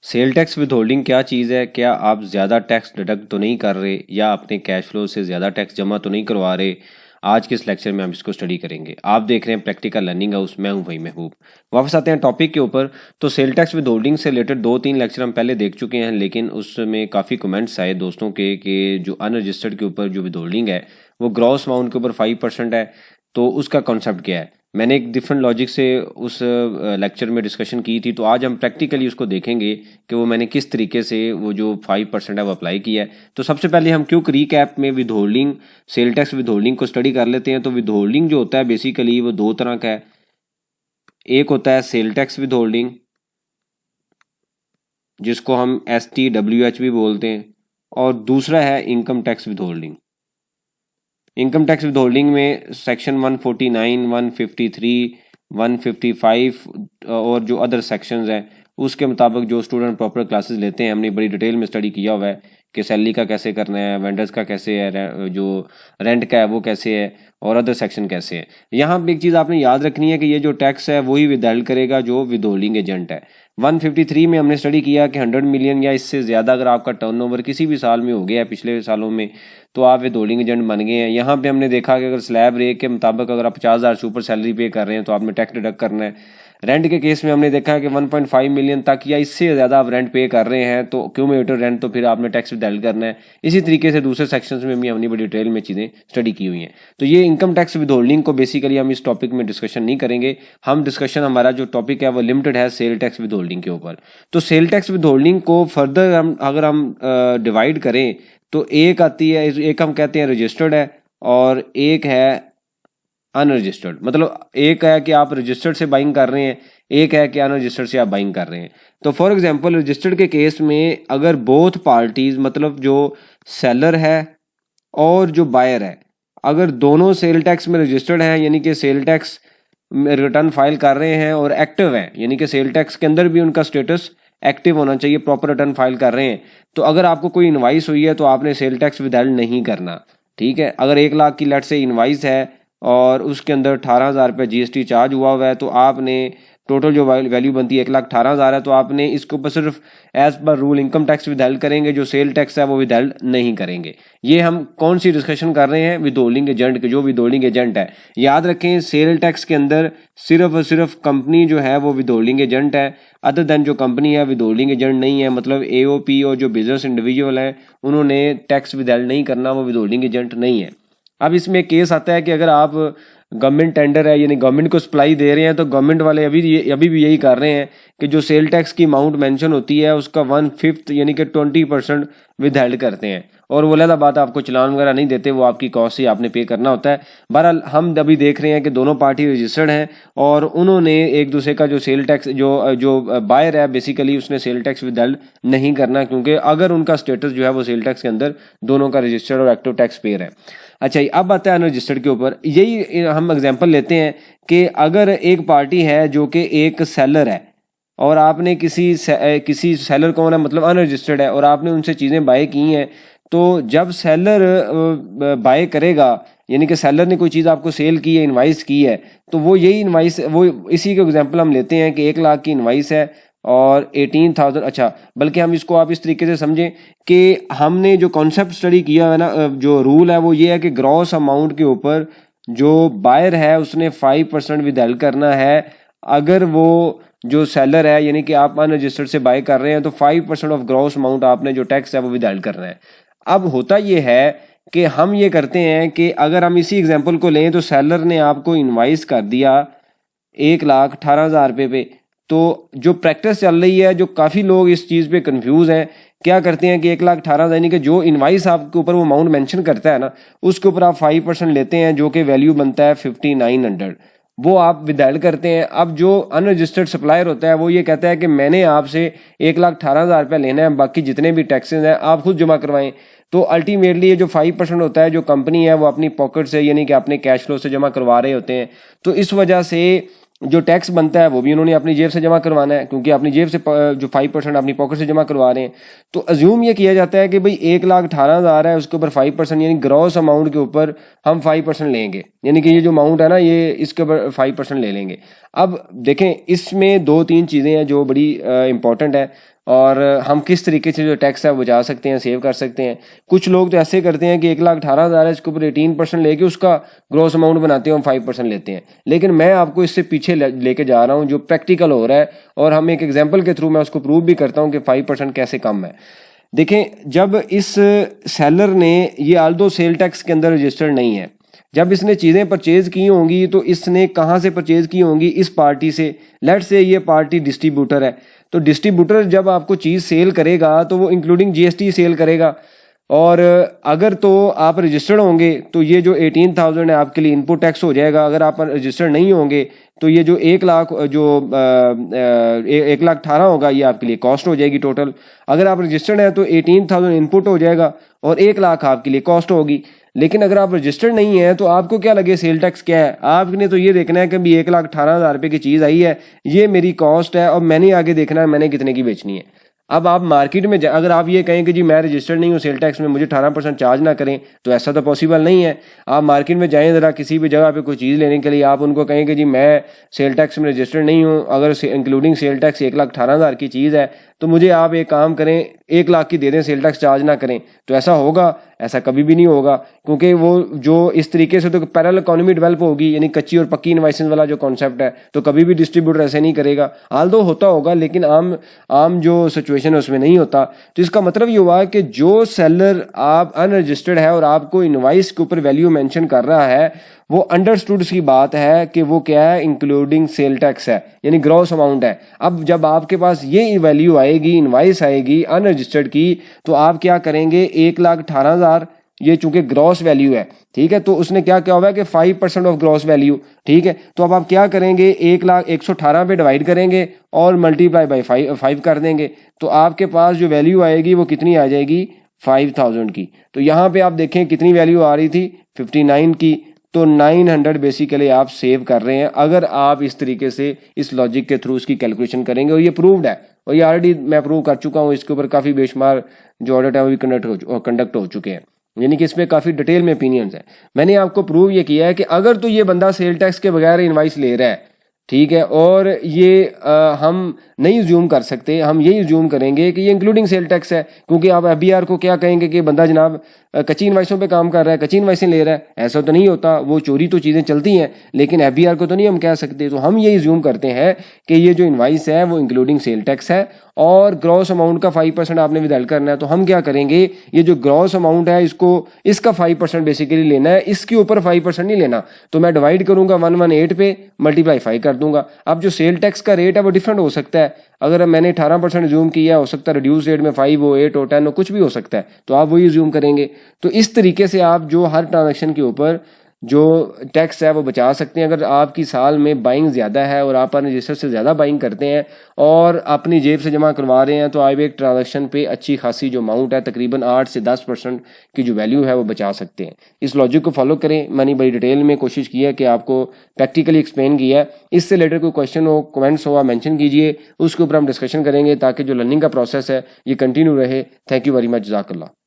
Sale tax withholding क्या चीज़ है? क्या आप ज़्यादा टैक्स डिडक्ट तो नहीं कर रहे या अपने कैश फ्लो से ज़्यादा टैक्स जमा तो नहीं करवा रहे? आज के इस लेक्चर में हम इसको स्टडी करेंगे। आप देख रहे हैं प्रैक्टिकल लर्निंग हाउस, मैं हूं भाई महबूब। वापस आते हैं टॉपिक के ऊपर। तो सेल टैक्स विदहोल्डिंग से रिलेटेड 2-3 लेक्चर हम पहले देख चुके हैं, लेकिन उसमें काफ़ी कमेंट्स आए दोस्तों के कि जो अनरजिस्टर्ड के ऊपर जो विदहोल्डिंग है वो ग्रॉस अमाउंट के ऊपर 5% है, तो उसका कॉन्सेप्ट क्या है। मैंने एक डिफरेंट लॉजिक से उस लेक्चर में डिस्कशन की थी, तो आज हम प्रैक्टिकली उसको देखेंगे कि वो मैंने किस तरीके से वो जो 5% है वो अप्लाई किया है। तो सबसे पहले हम क्विक रीकैप में विदहोल्डिंग, सेल टैक्स विदहोल्डिंग को स्टडी कर लेते हैं। तो विदहोल्डिंग जो होता है बेसिकली वो दो तरह का है। एक होता है सेल टैक्स विदहोल्डिंग, जिसको हम STWH भी बोलते हैं, और दूसरा है income tax withholding. Income tax withholding में सेक्शन 149, 153, 155 और जो अदर सेक्शंस हैं उसके मुताबिक जो स्टूडेंट प्रॉपर क्लासेस लेते हैं, हमने बड़ी डिटेल में स्टडी किया हुआ है कि सैलरी का कैसे करना है, वेंडर्स का कैसे है, जो रेंट का है वो कैसे है, और अदर सेक्शन कैसे है। यहाँ पे एक चीज़ आपने याद रखनी है कि ये जो टैक्स है वही विदहोल्ड करेगा जो विदहोल्डिंग एजेंट है। 153 में हमने स्टडी किया कि 100 मिलियन या इससे ज़्यादा अगर आपका टर्नओवर किसी भी साल में हो गया है पिछले सालों में, तो आप विदहोल्डिंग एजेंट बन गए हैं। यहाँ पे हमने देखा कि अगर स्लैब रेट के मुताबिक अगर आप 50,000 से ऊपर सैलरी पे कर रहे हैं तो आपने टैक्स डिडक्ट करना है। रेंट के केस में हमने देखा कि 1.5 मिलियन तक या इससे ज़्यादा आप रेंट पे कर रहे हैं तो क्यूमुलेटिव रेंट, तो फिर आपने टैक्स विदहोल्ड करना है। इसी तरीके से दूसरे सेक्शंस में भी हमने बड़ी डिटेल में चीज़ें स्टडी की हुई हैं। तो ये इनकम टैक्स विदहोल्डिंग को बेसिकली हम इस टॉपिक में डिस्कशन नहीं करेंगे। हम डिस्कशन, हमारा जो टॉपिक है वो लिमिटेड है सेल टैक्स विदहोल्डिंग के ऊपर। तो सेल टैक्स विदहोल्डिंग को फर्दर अगर हम डिवाइड करें तो एक आती है, एक हम कहते हैं रजिस्टर्ड है और एक है अनरजिस्टर्ड। मतलब एक है कि आप रजिस्टर्ड से बाइंग कर रहे हैं, एक है कि अनरजिस्टर्ड से आप बाइंग कर रहे हैं। तो फॉर एग्जांपल रजिस्टर्ड के केस में अगर बोथ पार्टीज, मतलब जो सेलर है और जो बायर है, अगर दोनों सेल टैक्स में रजिस्टर्ड हैं, यानी कि सेल टैक्स में रिटर्न फाइल कर रहे हैं और एक्टिव है, यानी कि सेल टैक्स के अंदर भी उनका स्टेटस एक्टिव होना चाहिए, प्रॉपर रिटर्न फाइल कर रहे हैं, तो अगर आपको कोई इनवाइस हुई है तो आपने सेल टैक्स विदहोल्ड नहीं करना। ठीक है, अगर 1 लाख की लेट से इनवाइस है और उसके अंदर 18,000 रुपये GST चार्ज हुआ है, तो आपने टोटल जो वैल्यू बनती है 1,18,000 है, तो आपने इसके ऊपर सिर्फ as per rule income tax withhold करेंगे, जो सेल टैक्स है वो विदहोल्ड नहीं करेंगे। ये हम कौन सी डिस्कशन कर रहे हैं? विदहोल्डिंग एजेंट के। जो विदहोल्डिंग एजेंट है, याद रखें सेल टैक्स के अंदर सिर्फ और सिर्फ कंपनी जो है वो विदहोल्डिंग एजेंट है। अदर देन जो कंपनी है विदहोल्डिंग एजेंट नहीं है। मतलब AOP और जो बिजनेस इंडिविजुअल है उन्होंने टैक्स विदहोल्ड नहीं करना, वो विदहोल्डिंग एजेंट नहीं है। अब इसमें केस आता है कि अगर आप गवर्नमेंट टेंडर है, यानी गवर्नमेंट को सप्लाई दे रहे हैं, तो गवर्नमेंट वाले अभी भी यही कर रहे हैं कि जो सेल टैक्स की अमाउंट मेंशन होती है उसका 1/5 यानी कि 20% विदहोल्ड करते हैं, और वो अलग बात आपको चालान वगैरह नहीं देते, वो आपकी कॉस्ट ही आपने पे करना होता है। बहरहाल हम अभी देख रहे हैं कि दोनों पार्टी रजिस्टर्ड हैं और उन्होंने एक दूसरे का जो सेल टैक्स, जो बायर है बेसिकली उसने सेल टैक्स विदहोल्ड नहीं करना, क्योंकि अगर उनका स्टेटस जो है वो सेल टैक्स के अंदर दोनों का रजिस्टर्ड और एक्टिव टैक्स पेयर है। अच्छा, अब आता है अनरजिस्टर्ड के ऊपर। यही हम एग्जांपल लेते हैं कि अगर एक पार्टी है जो कि एक सेलर है और आपने किसी सेलर कौन है, मतलब अनरजिस्टर्ड है, और आपने उनसे चीज़ें बाय की हैं, तो जब सेलर बाय करेगा, यानी कि सेलर ने कोई चीज़ आपको सेल की है, इनवाइस की है, तो वो यही इनवाइस, वो इसी का एग्जांपल हम लेते हैं कि 1 लाख की इनवाइस है और 18,000। अच्छा, बल्कि हम इसको आप इस तरीके से समझें कि हमने जो कॉन्सेप्ट स्टडी किया है ना, जो रूल है वो ये है कि ग्रॉस अमाउंट के ऊपर जो बायर है उसने 5% विदहोल्ड करना है। अगर वो जो सेलर है, यानी कि आप अनरजिस्टर्ड से बाय कर रहे हैं, तो 5% ऑफ ग्रॉस अमाउंट आपने जो टैक्स है वो विदहोल्ड करना है। अब होता ये है कि हम ये करते हैं कि अगर हम इसी एग्जाम्पल को लें तो सेलर ने आपको इनवाइस कर दिया 1,18,000 रुपये पे। तो जो प्रैक्टिस चल रही है, जो काफ़ी लोग इस चीज़ पे कंफ्यूज हैं, क्या करते हैं कि 1,18,000 यानी कि जो इनवाइस आपके ऊपर वो अमाउंट मेंशन करता है ना, उसके ऊपर आप 5% लेते हैं, जो कि वैल्यू बनता है 5,900, वो आप विदहोल्ड करते हैं। अब जो अनरजिस्टर्ड सप्लायर होता है वो ये कहता है कि मैंने आपसे 1,18,000 रुपये लेना है, बाकी जितने भी टैक्सेस हैं आप खुद जमा करवाएं। तो अल्टीमेटली ये जो 5% होता है, जो कंपनी है वो अपनी पॉकेट से, यानी कि अपने कैश फ्लो से जमा करवा रहे होते हैं। तो इस वजह से जो टैक्स बनता है वो भी उन्होंने अपनी जेब से जमा करवाना है, क्योंकि अपनी जेब से जो 5% अपनी पॉकेट से जमा करवा रहे हैं। तो अज्यूम ये किया जाता है कि भाई 1,18,000 है, उसके ऊपर 5% यानी ग्रॉस अमाउंट के ऊपर हम 5% लेंगे, यानी कि ये जो अमाउंट है ना ये इसके ऊपर 5% ले लेंगे। अब देखें, इसमें 2-3 चीज़ें हैं जो बड़ी इंपॉर्टेंट है। और हम किस तरीके से जो टैक्स है वो बचा सकते हैं, सेव कर सकते हैं। कुछ लोग तो ऐसे करते हैं कि 1,18,000 है, इसके ऊपर 18% लेके उसका ग्रॉस अमाउंट बनाते हैं और 5% लेते हैं। लेकिन मैं आपको इससे पीछे लेके जा रहा हूँ जो प्रैक्टिकल हो रहा है, और हम एक एग्जाम्पल के थ्रू मैं उसको प्रूव भी करता हूँ कि 5% कैसे कम है। देखें, जब इस सेलर ने ये आल्दो सेल टैक्स के अंदर रजिस्टर्ड नहीं है, जब इसने चीज़ें परचेज की होंगी तो इसने कहाँ से परचेज की होंगी? इस पार्टी से। लेट से ये पार्टी डिस्ट्रीब्यूटर है, तो डिस्ट्रीब्यूटर जब आपको चीज़ सेल करेगा तो वो इंक्लूडिंग जीएसटी सेल करेगा। और अगर तो आप रजिस्टर्ड होंगे तो ये जो 18,000 है आपके लिए इनपुट टैक्स हो जाएगा। अगर आप रजिस्टर्ड नहीं होंगे तो ये जो 1 लाख जो 1,18,000 होगा ये आपके लिए कॉस्ट हो जाएगी टोटल। अगर आप रजिस्टर्ड हैं तो 18,000 इनपुट हो जाएगा और 1 लाख आपके लिए कॉस्ट होगी। लेकिन अगर आप रजिस्टर्ड नहीं है तो आपको क्या लगे सेल टैक्स क्या है? आपने तो ये देखना है कि भी 1,18,000 रुपये की चीज़ आई है, ये मेरी कॉस्ट है और मैंने आगे देखना है मैंने कितने की बेचनी है। अब आप मार्केट में अगर आप ये कहें कि जी मैं रजिस्टर्ड नहीं हूँ सेल टैक्स में, मुझे 18% चार्ज ना करें, तो ऐसा तो पॉसिबल नहीं है। आप मार्केट में जाएं ज़रा किसी भी जगह पे कोई चीज़ लेने के लिए, आप उनको कहें कि जी मैं सेल टैक्स में रजिस्टर्ड नहीं हूँ, अगर इंक्लूडिंग सेल टैक्स 1,18,000 की चीज़ है तो मुझे आप एक काम करें 1 लाख की दे दें, सेल टैक्स चार्ज ना करें। तो ऐसा होगा? ऐसा कभी भी नहीं होगा, क्योंकि वो जो इस तरीके से तो पैरेलल इकोनॉमी डेवलप होगी, यानी कच्ची और पक्की इनवाइसेस वाला जो कॉन्सेप्ट है, तो कभी भी डिस्ट्रीब्यूटर ऐसे नहीं करेगा। आल्दो होता होगा लेकिन आम जो सिचुएशन है उसमें नहीं होता। तो इसका मतलब ये हुआ कि जो सेलर आप अनरजिस्टर्ड है और आपको इनवाइस के ऊपर वैल्यू मेंशन कर रहा है, वो अंडरस्टूड की बात है कि वो क्या है, इंक्लूडिंग सेल टैक्स है, यानी ग्रॉस अमाउंट है। अब जब आपके पास ये वैल्यू आएगी, इनवाइस आएगी अनरजिस्टर्ड की, तो आप क्या करेंगे? 1,18,000 ये चूंकि ग्रॉस वैल्यू है, ठीक है, तो उसने क्या हुआ है कि 5% ऑफ ग्रॉस वैल्यू, ठीक है। तो अब आप क्या करेंगे? 1,18,000 पे डिवाइड करेंगे और मल्टीप्लाई बाई 5 कर देंगे, तो आपके पास जो वैल्यू आएगी वो कितनी आ जाएगी? 5,000 की। तो यहाँ पे आप देखें कितनी वैल्यू आ रही थी? 59 की। तो 900 बेसिकली आप सेव कर रहे हैं अगर आप इस तरीके से इस लॉजिक के थ्रू इसकी कैलकुलेशन करेंगे। और ये प्रूव्ड है, और ये ऑलरेडी मैं प्रूव कर चुका हूँ। इसके ऊपर काफ़ी बेशुमार जो ऑडिट है वो भी कंडक्ट हो चुके हैं, यानी कि इसमें काफ़ी डिटेल में ओपिनियंस है। मैंने आपको प्रूव ये किया है कि अगर तो ये बंदा सेल टैक्स के बगैर इनवाइस ले रहा है, ठीक है, और ये हम नहीं ज्यूम कर सकते, हम यही ज्यूम करेंगे कि ये इंक्लूडिंग सेल टैक्स है, क्योंकि आप एफबीआर को क्या कहेंगे कि बंदा जनाब कच्ची इनवाइसों पे काम कर रहा है, कच्ची इनवाइसें ले रहा है। ऐसा तो नहीं होता, वो चोरी तो चीज़ें चलती हैं, लेकिन एफबीआर को तो नहीं हम कह सकते। तो हम यही ज्यूम करते हैं कि ये जो इनवाइस है वो इंक्लूडिंग सेल टैक्स है और ग्रॉस अमाउंट का 5% आपने विदड्रॉल करना है। तो हम क्या करेंगे? ये जो ग्रॉस अमाउंट है इसका 5% बेसिकली लेना है, इसके ऊपर 5% नहीं लेना। तो मैं डिवाइड करूंगा 118 पे, मल्टीप्लाई 5 कर दूंगा। अब जो सेल टैक्स का रेट है वो डिफरेंट हो सकता है। अगर मैंने 18% ज्यूम किया, हो सकता है रिड्यूस रेट में 5 हो, 8 हो, 10 हो, कुछ भी हो सकता है, तो आप वही ज्यूम करेंगे। तो इस तरीके से आप जो हर ट्रांजैक्शन के ऊपर जो टैक्स है वो बचा सकते हैं। अगर आपकी साल में बाइंग ज़्यादा है और आप रजिस्टर से ज़्यादा बाइंग करते हैं और अपनी जेब से जमा करवा रहे हैं, तो आप एक ट्रांजैक्शन पे अच्छी खासी जो अमाउंट है, तकरीबन 8 से 10% की जो वैल्यू है वो बचा सकते हैं। इस लॉजिक को फॉलो करें। मैंने बड़ी डिटेल में कोशिश की है कि आपको प्रैक्टिकली एक्सप्लेन किया है। इससे रिलेटेड कोई क्वेश्चन हो, कमेंट्स हो, आप मेंशन कीजिए, उसके ऊपर हम डिस्कशन करेंगे ताकि जो लर्निंग का प्रोसेस है ये कंटिन्यू रहे। थैंक यू वेरी मच, जज़ाकल्लाह।